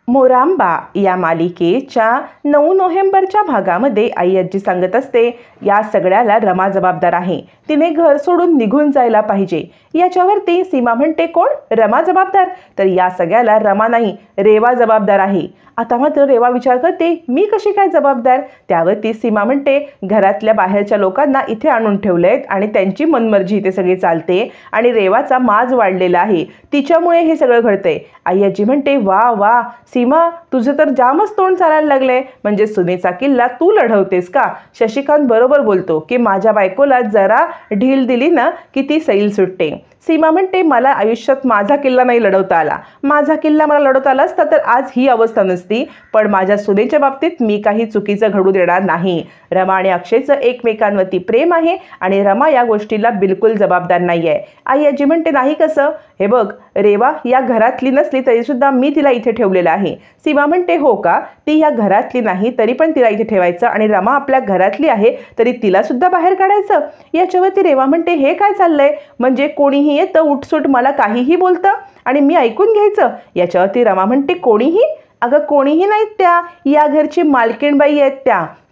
मोरांबा या मालिकेच्या 9 नोव्हेंबरच्या भागामध्ये आई आजी सांगत असते, या सगळ्याला रमा जबाबदार आहे. तिने घर सोडून निघून जायला पाहिजे. याच्यावरती सीमा म्हणते, कोण? रमा जबाबदार? तर या सगळ्याला रमा नाही, रेवा जबाबदार आहे. आता मात्र रेवा विचार करते, मी कशी काय जबाबदार? त्यावरती सीमा म्हणते, घरातल्या बाहेरच्या लोकांना इथे आणून ठेवलेत आणि त्यांची मनमर्जी इथे सगळी चालते आणि रेवाचा माज वाढलेला आहे, तिच्यामुळे हे सगळं घडतंय. आई आजी म्हणते, वा वा सीमा, तुझं तर जामच तोंड चालायला लागलंय. म्हणजे सुनेचा किल्ला तू लढवतेस का? शशिकांत बरोबर बोलतो की माझ्या बायकोला जरा ढील दिली ना की ती सैल सुटते. सीमा म्हणते, मला आयुष्यात माझा किल्ला नाही लढवता आला. माझा किल्ला मला लढवता आला असता तर आज ही अवस्था नसती. पण माझ्या सुनेच्या बाबतीत मी काही चुकीचं घडू देणार नाही. रमा आणि अक्षयचं एकमेकांवरती प्रेम आहे आणि रमा या गोष्टीला बिलकुल जबाबदार नाही आहे. आई आजी म्हणते, नाही कसं? हे बघ, रेवा या घरातली नसली तरी सुद्धा मी तिला इथे ठेवलेलं आहे. सीमा म्हणते, हो का? ती या घरातली नाही तरी पण तिला इथे ठेवायचं आणि रमा आपल्या घरातली आहे तरी तिला सुद्धा बाहेर काढायचं? याच्यावरती रेवा म्हणते, हे काय चाललंय? म्हणजे कोणीही येतं उठसूट मला काहीही बोलतं आणि मी ऐकून घ्यायचं? याच्यावरती रमा म्हणते, कोणीही? अगं कोणीही नाहीत, त्या या घरची मालकीणबाई आहेत,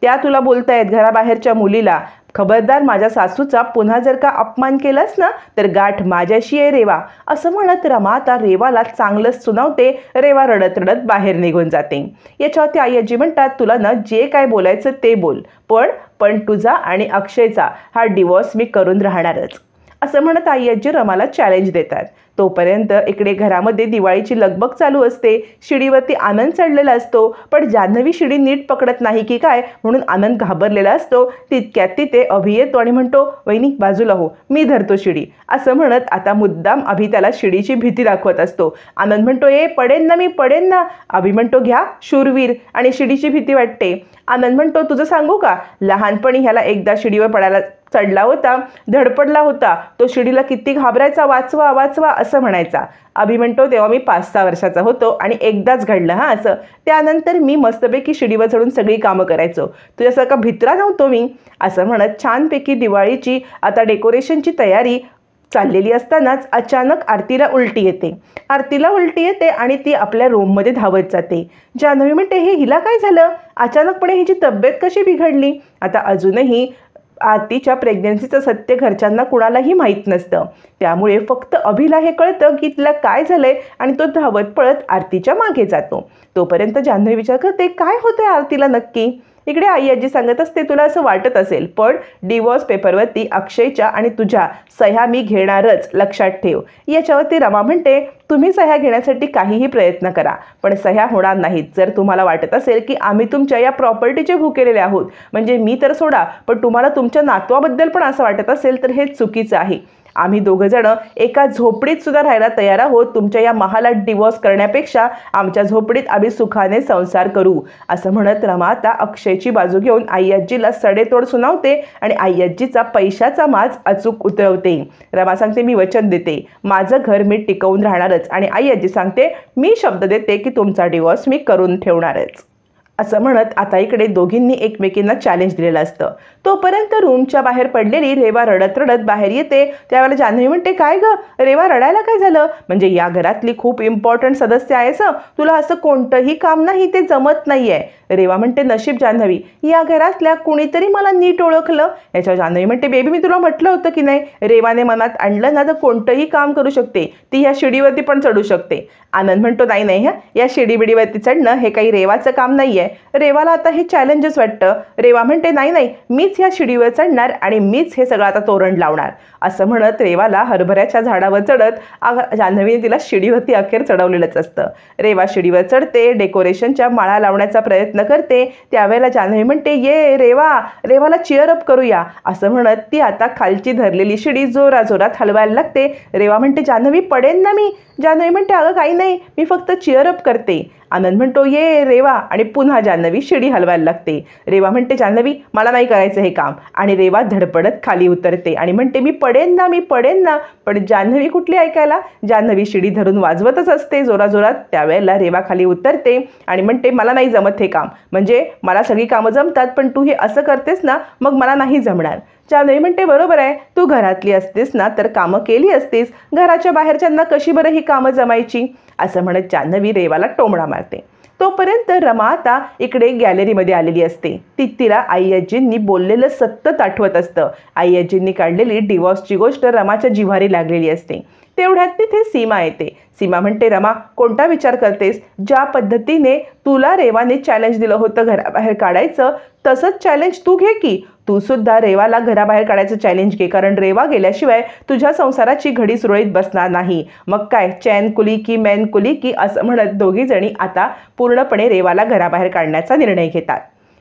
त्या तुला बोलतायत, घराबाहेरच्या मुलीला. खबरदार, माझ्या सासूचा पुन्हा जर का अपमान केलास ना तर गाठ माझ्याशी आहे रेवा. असं म्हणत रमा आता रेवाला चांगलंच सुनावते. रेवा रडत रडत बाहेर निघून जाते. याच्यावरती आई आजी म्हणतात, तुला ना जे काय बोलायचं ते बोल, पण तुझा आणि अक्षयचा हा डिवोर्स मी करून राहणारच. असं म्हणत आई आजी रमाला चॅलेंज देतात. तोपर्यंत इकडे घरामध्ये दिवाळीची लगबग चालू असते. शिडीवरती आनंद चढलेला असतो, पण जान्हवी शिडी नीट पकडत नाही की काय म्हणून आनंद घाबरलेला असतो. तितक्यात तिथे अभि येतो आणि म्हणतो, वहिनी बाजूला हो, मी धरतो शिडी. असं म्हणत आता मुद्दाम अभि त्याला शिडीची भीती दाखवत असतो. आनंद म्हणतो, पडेन ना, मी पडेन ना. अभि म्हणतो, घ्या शूरवीर, आणि शिडीची भीती वाटते. आनंद म्हणतो, तुझं सांगू का? लहानपणी ह्याला एकदा शिडीवर पडायला चढला होता, धडपडला होता. तो शिडीला किती घाबरायचा, वाचवा वाचवा असं म्हणायचा. अभि म्हणतो, तेव्हा मी 5-6 वर्षाचा होतो आणि एकदाच घडलं हा असं. त्यानंतर मी मस्तपैकी शिडीवर चढून सगळी कामं करायचो. तुझ्यासारखा भित्रा नव्हतो मी. असं म्हणत छानपैकी दिवाळीची आता डेकोरेशनची तयारी चाललेली असतानाच अचानक आरतीला उलटी येते आणि ती आपल्या रूममध्ये धावत जाते. जान्हवी म्हणते, हिला काय झालं? अचानकपणे हिची तब्येत कशी बिघडली? आता अजूनही आरतीच्या प्रेग्नन्सीचं सत्य घरच्यांना कुणालाही माहीत नसतं. त्यामुळे फक्त अभिला हे कळतं की तिला काय झालंय आणि तो धावत पळत आरतीच्या मागे जातो. तोपर्यंत जान्हवी विचार करते, काय होतंय आरतीला नक्की? इकडे आई आजी सांगत असते, तुला असं वाटत असेल, पण डिवोर्स पेपरवरती अक्षयच्या आणि तुझ्या सह्या मी घेणारच, लक्षात ठेव. याच्यावरती रमा म्हणते, तुम्ही सह्या घेण्यासाठी काहीही प्रयत्न करा, पण सह्या होणार नाहीत. जर तुम्हाला वाटत असेल की आम्ही तुमच्या या प्रॉपर्टीचे भुकेलेले आहोत, म्हणजे मी तर सोडा, पण तुम्हाला तुमच्या नातवाबद्दल पण असं वाटत असेल तर हे चुकीचं आहे. आम्ही दोघंजणं एका झोपडीत सुद्धा राहायला तयार आहोत. तुमच्या या महालात डिवोर्स करण्यापेक्षा आमच्या झोपडीत आम्ही सुखाने संसार करू. असं म्हणत रमा आता अक्षयची बाजू घेऊन आई आजीला सडेतोड सुनावते आणि आई आजीचा पैशाचा माज अचूक उतरवते. रमा सांगते, मी वचन देते, माझं घर मी टिकवून राहणारच. आणि आई आजी सांगते, मी शब्द देते की तुमचा डिवोर्स मी करून ठेवणारच. असं म्हणत आता इकडे दोघींनी एकमेकींना चॅलेंज दिलेलं असतं. तोपर्यंत रूमच्या बाहेर पडलेली रेवा रडत रडत बाहेर येते. त्यावेळेला जान्हवी म्हणते, काय ग रेवा, रडायला काय झालं? म्हणजे या घरातली खूप इम्पॉर्टंट सदस्य आहेस, तुला असं कोणतंही काम नाही, ते जमत नाहीये. रेवा म्हणते, नशीब जान्हवी, या घरातल्या कुणीतरी मला नीट ओळखलं. याच्यावर जान्हवी म्हणते, बेबी मी तुला म्हटलं होतं की नाही, रेवाने मनात आणलं ना तर कोणतंही काम करू शकते, ती ह्या शिडीवरती पण चढू शकते. आनंद म्हणतो, नाही या शिडीबिडीवरती चढणं हे काही रेवाचं काम नाहीये. रेवाला आता हे चॅलेंजच वाटतं. रेवा म्हणते, नाही मीच ह्या शिडीवर चढणार आणि मीच हे सगळं आता तोरण लावणार. असं म्हणत रेवाला हरभऱ्याच्या झाडावर चढत जान्हवीने तिला शिडीवरती अखेर चढवलेलंच असतं. रेवा शिडीवर चढते, डेकोरेशनच्या माळा लावण्याचा प्रयत्न करते. त्यावेळेला जान्हवी म्हणते, ये रेवाला चिअर अप करूया. असं म्हणत ती आता खालची धरलेली शिडी जोराजोरात हलवायला लागते. रेवा म्हणते, जान्हवी पडेन ना मी. जान्हवी म्हणते, अगं काही नाही, मी फक्त चिअर अप करते. आनंद म्हणतो, ये रेवा, आणि पुन्हा जान्हवी शिडी हलवायला लागते. रेवा म्हणते, जान्हवी मला नाही करायचं हे काम. आणि रेवा धडपडत खाली उतरते आणि म्हणते, मी पडेन ना. पण जान्हवी कुठली ऐकायला? जान्हवी शिडी धरून वाजवतच असते जोराजोरात. त्यावेळेला रेवा खाली उतरते आणि म्हणते, मला नाही जमत हे काम. म्हणजे मला सगळी कामं जमतात, पण तू हे असं करतेस ना, मग मला नाही जमणार. जान्हवी म्हणते, बरोबर आहे, तू घरातली असतेस ना तर कामं केली असतीस, घराच्या बाहेरच्यांना कशी बरं ही कामं जमायची? असं म्हणत जान्हवी रेवाला टोमणा मारते. तोपर्यंत रमा आता इकडे गॅलरीमध्ये आलेली असते. तिला आई आजींनी बोललेलं सतत आठवत असतं. आई आजींनी काढलेली डिवॉर्सची गोष्ट रमाच्या जिव्हारी लागलेली असते. तेवढ्यात तिथे सीमा येते. सीमा म्हणते, रमा कोणता विचार करतेस? ज्या पद्धतीने तुला रेवाने चॅलेंज दिलं होतं घराबाहेर काढायचं, तसंच चॅलेंज तू घे की. तू सुद्धा रेवाला घराबाहेर काढायचं चॅलेंज घे, कारण रेवा गेल्याशिवाय तुझ्या संसाराची घडी सुरळीत बसणार नाही. मग काय चैन कुली की मैन कुली की असं म्हणत दोघी जणी आता पूर्णपणे रेवाला घराबाहेर काढण्याचा निर्णय घेतात.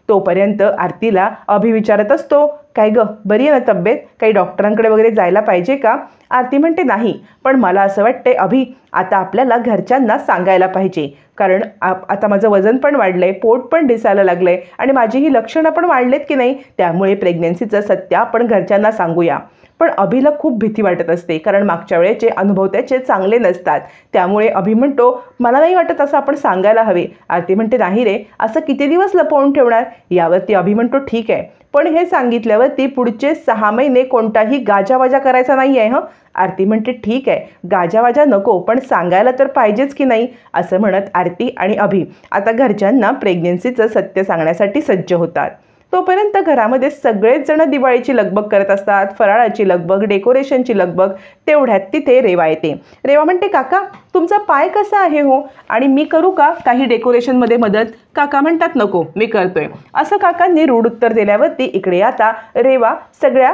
तोपर्यंत आरतीला अभि विचारत असतो, काय ग बरी आहे ना तब्येत? काही डॉक्टरांकडे वगैरे जायला पाहिजे का? आरती म्हणते, नाही, पण मला असं वाटतंय अभि, आता आपल्याला घरच्यांना सांगायला पाहिजे, कारण आता माझं वजन पण वाढलंय, पोट पण दिसायला लागलंय आणि माझी ही लक्षणं पण वाढलेत की नाही, त्यामुळे प्रेग्नन्सीचं सत्य आपण घरच्यांना सांगूया. पण अभिला खूप भीती वाटत असते, कारण मागच्या वेळेचे अनुभव त्याचे चांगले नसतात. त्यामुळे अभि म्हणतो, मला नाही वाटत असं आपण सांगायला हवे. आरती म्हणते, नाही रे, असं किती दिवस लपवून ठेवणार? यावरती अभि म्हणतो, ठीक आहे, पण हे सांगितल्यावरती पुढचे 6 महिने कोणताही गाजावाजा करायचा नाही आहे. आरती म्हणते, ठीक आहे, गाजावाजा नको, पण सांगायला तर पाहिजेच की नाही. असं म्हणत आरती आणि अभि आता घरच्यांना प्रेग्नन्सीचं सत्य सांगण्यासाठी सज्ज होतात. तोपर्यंत घरामध्ये सगळेच जण दिवाळीची लगबग करत असतात, फराळाची लगबग, डेकोरेशनची लगबग. तेवढ्यात तिथे रेवा येते. रेवा म्हणते, काका तुमचा पाय कसा आहे हो, आणि मी करू का काही डेकोरेशनमध्ये मदत? काका म्हणतात, नको, मी करतोय. असं काकांनी रूढ उत्तर दिल्यावरती इकडे आता रेवा सगळ्या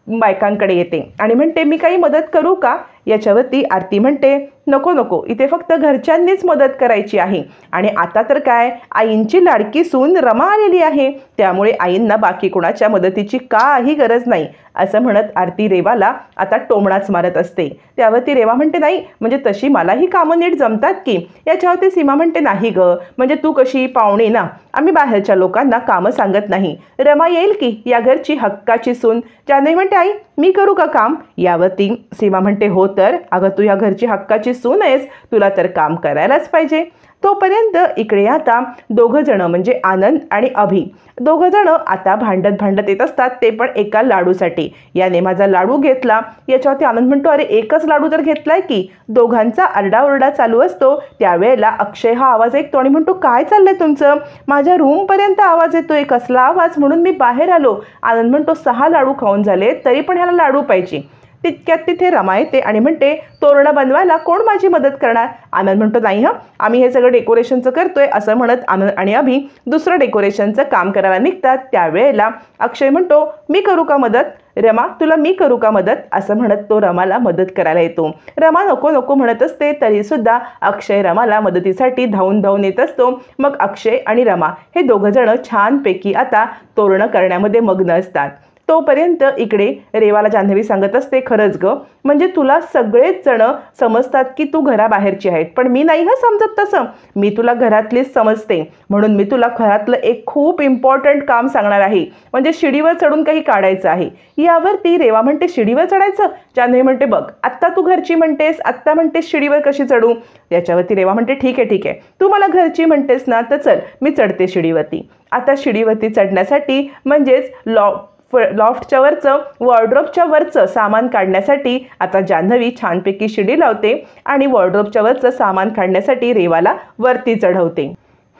बायकांकडे येते आणि म्हणते, मी काही मदत करू का? याच्यावरती आरती म्हणते, नको नको, इथे फक्त घरच्यांनीच मदत करायची आहे. आणि आता तर काय, आईंची लाडकी सून रमा आलेली आहे, त्यामुळे आईंना बाकी कोणाच्या मदतीची काही गरज नाही. असं म्हणत आरती रेवाला आता टोमणाच मारत असते. त्यावरती रेवा म्हणते, नाही, म्हणजे तशी मलाही कामं नीट जमतात की. याच्यावरती सीमा म्हणते, नाही ग, म्हणजे तू कशी पाहुणी ना, आम्ही बाहेरच्या लोकांना कामं सांगत नाही. रमा येईल की या घरची हक्काची सून. जान्हवी म्हणते, आई मी करू का काम? यावरती सीमा म्हणते, हो तर, अगं तू या घरची हक्काची सून आहेस, तुला तर काम करायलाच पाहिजे. तोपर्यंत इकडे आता दोघं जण म्हणजे आनंद आणि अभि दोघं जण आता भांडत येत असतात, ते पण एका लाडूसाठी. याने माझा लाडू घेतला. याच्यावरती आनंद म्हणतो, अरे एकच लाडू तर घेतलाय की. दोघांचा आरडाओरडा चालू असतो. त्यावेळेला अक्षय हा आवाज ऐकतो आणि म्हणतो, काय चाललंय तुमचं? माझ्या रूमपर्यंत आवाज येतोय, कसला आवाज? म्हणून मी बाहेर आलो. आनंद म्हणतो, 6 लाडू खाऊन झाले तरी पण ह्याला लाडू पाहिजे. तितक्यात तिथे रमा येते आणि म्हणते, तोरणं बनवायला कोण माझी मदत करणार? आनंद म्हणतो, नाही आम्ही हे सगळं डेकोरेशनचं करतोय. असं म्हणत आनंद आणि अभि दुसरं डेकोरेशनचं काम करायला निघतात. त्यावेळेला अक्षय म्हणतो, मी करू का मदत? रमा तुला मी करू का मदत? असं म्हणत तो रमाला मदत करायला येतो. रमा नको नको म्हणत असते, तरी सुद्धा अक्षय रमाला मदतीसाठी धावून येत असतो. मग अक्षय आणि रमा हे दोघं जण छानपैकी आता तोरणं करण्यामध्ये मग्न असतात. तोपर्यंत इकडे रेवाला जान्हवी सांगत असते, खरंच ग, म्हणजे तुला सगळेच जण समजतात की तू घराबाहेरची आहेत, पण मी नाही समजत तसं. मी तुला घरातलीच समजते, म्हणून मी तुला घरातलं एक खूप इम्पॉर्टंट काम सांगणार आहे, म्हणजे शिडीवर चढून काही काढायचं आहे. यावरती रेवा म्हणते, शिडीवर चढायचं? जान्हवी म्हणते, बघ आत्ता तू घरची म्हणतेस, आत्ता म्हणतेस शिडीवर कशी चढू? याच्यावरती रेवा म्हणते, ठीक आहे, तू मला घरची म्हणतेस ना, तर चल मी चढते शिडीवरती. आता शिडीवरती चढण्यासाठी म्हणजेच लॉफ्टच्या वरचं, वॉर्डरोबच्या वरचं सामान काढण्यासाठी आता जान्हवी छानपैकी शिडी लावते आणि वॉर्डरोबच्या वरचं सामान काढण्यासाठी रेवाला वरती चढवते.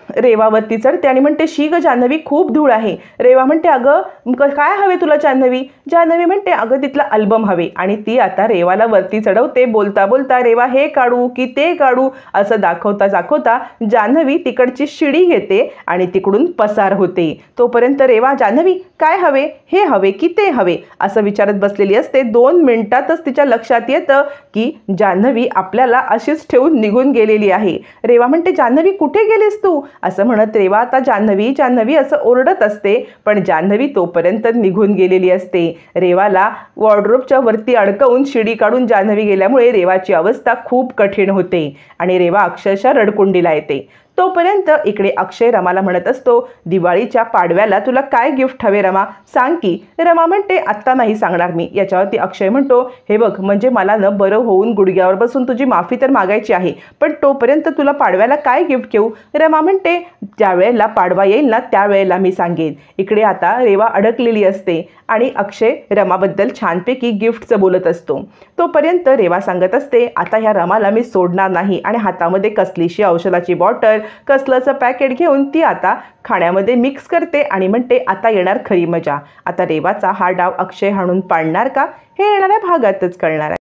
रेवा वरती चढते आणि म्हणते, शी ग जान्हवी, खूप धूळ आहे. रेवा म्हणते, अगं काय हवे तुला जान्हवी? जान्हवी म्हणते, अगं तिथला अल्बम हवे. आणि ती आता रेवाला वरती चढवते. बोलता बोलता रेवा हे काढू की ते काढू असं दाखवता जान्हवी तिकडची शिडी घेते आणि तिकडून पसार होते. तोपर्यंत रेवा, जान्हवी काय हवे? हे हवे की ते हवे? असं विचारत बसलेली असते. 2 मिनिटातच तिच्या लक्षात येतं की जान्हवी आपल्याला अशीच ठेवून निघून गेलेली आहे. रेवा म्हणते, जान्हवी कुठे गेलीस तू? असं म्हणत रेवा आता जान्हवी असं ओरडत असते, पण जान्हवी तोपर्यंत निघून गेलेली असते. रेवाला वॉर्डरोबच्या वरती अडकवून शिडी काढून जान्हवी गेल्यामुळे रेवाची अवस्था खूप कठीण होते आणि रेवा अक्षरशः रडकुंडीला येते. तोपर्यंत इकडे अक्षय रमाला म्हणत असतो, दिवाळीच्या पाडव्याला तुला काय गिफ्ट हवे रमा, सांग की. रमा म्हणते, आत्ता नाही सांगणार मी. याच्यावरती अक्षय म्हणतो, हे बघ, म्हणजे मला न बरं होऊन गुडघ्यावर बसून तुझी माफी तर मागायची आहे, पण तोपर्यंत तुला पाडव्याला काय गिफ्ट घेऊ? रमा म्हणते, म्हणते ज्या वेळेला पाडवा येईल ना त्यावेळेला मी सांगेन. इकडे आता रेवा अडकलेली असते आणि अक्षय रमाबद्दल छानपैकी गिफ्टचं बोलत असतो. तोपर्यंत रेवा सांगत असते आता ह्या रमाला मी सोडणार नाही आणि हातामध्ये कसलीशी औषधाची बॉटल कसलंचं पॅकेट घेऊन ती आता खाण्यामध्ये मिक्स करते आणि म्हणते आता येणार खरी मजा. आता रेवाचा हा डाव अक्षय हाणून पाडणार का हे येणाऱ्या भागातच कळणार आहे.